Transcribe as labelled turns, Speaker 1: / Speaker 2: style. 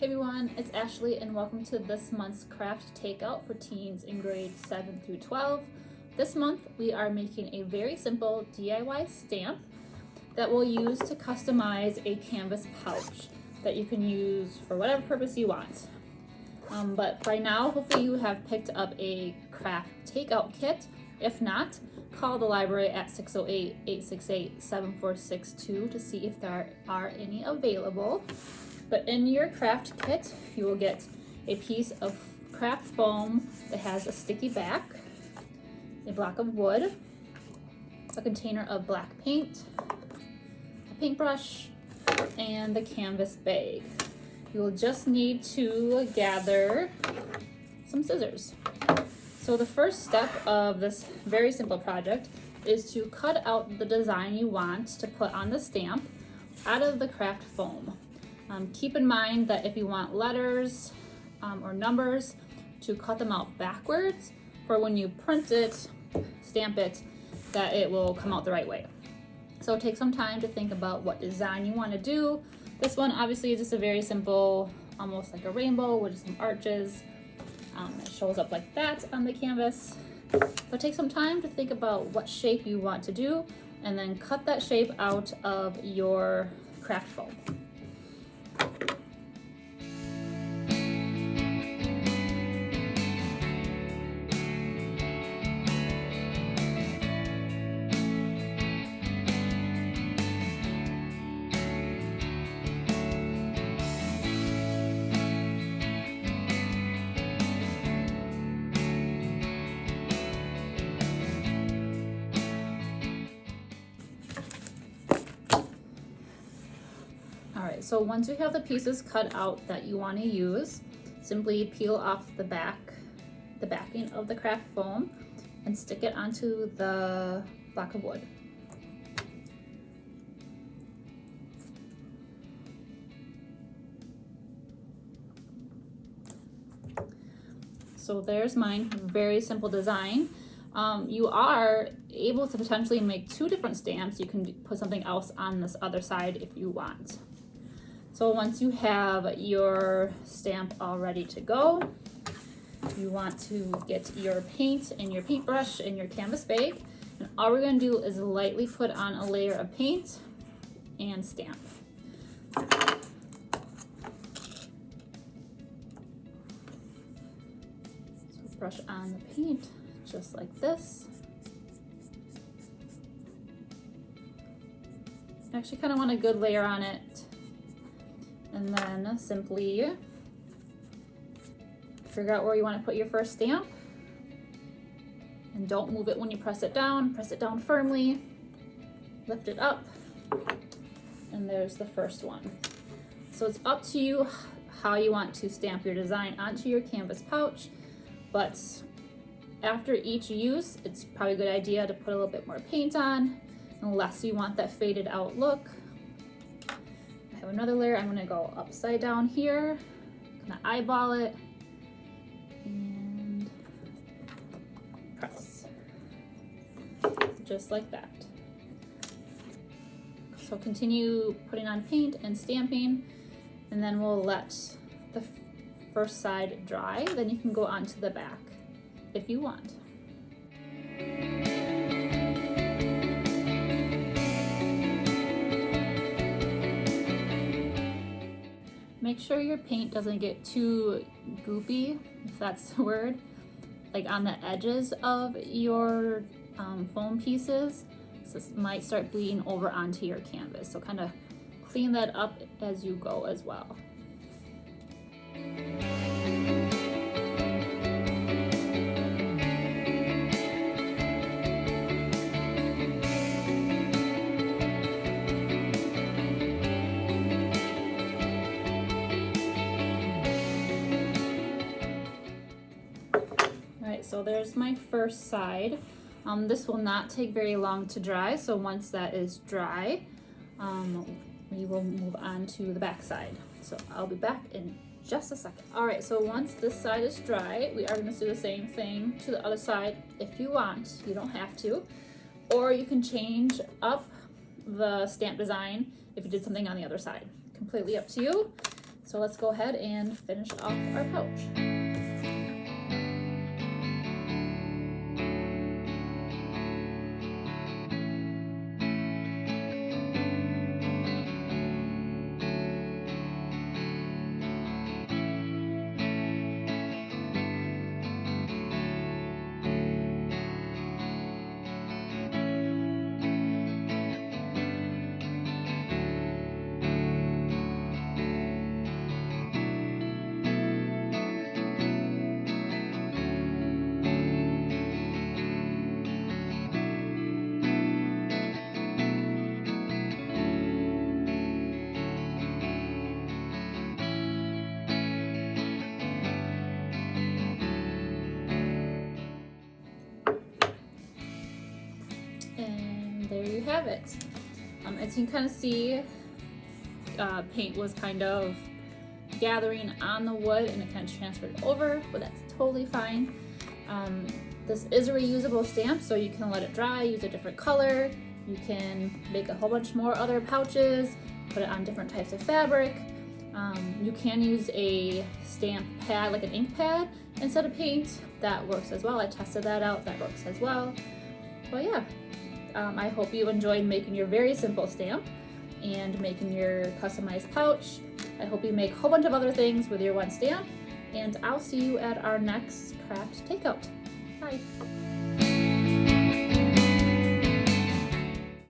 Speaker 1: Hey everyone, it's Ashley and welcome to this month's craft takeout for teens in grades 7 through 12. This month we are making a very simple DIY stamp that we'll use to customize a canvas pouch that you can use for whatever purpose you want. But by now, hopefully you have picked up a craft takeout kit. If not, call the library at 608-868-7462 to see if there are any available. But in your craft kit, you will get a piece of craft foam that has a sticky back, a block of wood, a container of black paint, a paintbrush, and the canvas bag. You will just need to gather some scissors. So the first step of this very simple project is to cut out the design you want to put on the stamp out of the craft foam. Keep in mind that if you want letters or numbers, to cut them out backwards for when you print it, stamp it, that it will come out the right way. So take some time to think about what design you want to do. This one obviously is just a very simple, almost like a rainbow with some arches. It shows up like that on the canvas. But take some time to think about what shape you want to do and then cut that shape out of your craft foam. Alright, so once you have the pieces cut out that you want to use, simply peel off the backing of the craft foam and stick it onto the block of wood. So there's mine, very simple design. You are able to potentially make two different stamps. You can put something else on this other side if you want. So once you have your stamp all ready to go, you want to get your paint and your paintbrush and your canvas bag. And all we're going to do is lightly put on a layer of paint and stamp. So brush on the paint just like this. I actually kind of want a good layer on it. And then simply figure out where you want to put your first stamp. And don't move it when you press it down. Press it down firmly. Lift it up. And there's the first one. So it's up to you how you want to stamp your design onto your canvas pouch. But after each use, it's probably a good idea to put a little bit more paint on, unless you want that faded out look. I have another layer. I'm gonna go upside down here, kind of eyeball it, and press, just like that. So continue putting on paint and stamping, and then we'll let the first side dry. Then you can go on to the back if you want. Make sure your paint doesn't get too goopy, if that's the word, like on the edges of your foam pieces. So this might start bleeding over onto your canvas. So kind of clean that up as you go as well. So there's my first side. This will not take very long to dry, so once that is dry, we will move on to the back side. So I'll be back in just a second. All right, so once this side is dry, we are going to do the same thing to the other side if you want. You don't have to. Or you can change up the stamp design if you did something on the other side. Completely up to you. So let's go ahead and finish off our pouch. And there you have it. As you can kind of see, paint was kind of gathering on the wood and it kind of transferred over, but that's totally fine. This is a reusable stamp, so you can let it dry, use a different color. You can make a whole bunch more other pouches, put it on different types of fabric. You can use a stamp pad, like an ink pad, instead of paint. That works as well. I tested that out, that works as well. But yeah, I hope you enjoyed making your very simple stamp and making your customized pouch. I hope you make a whole bunch of other things with your one stamp, and I'll see you at our next craft takeout. Bye.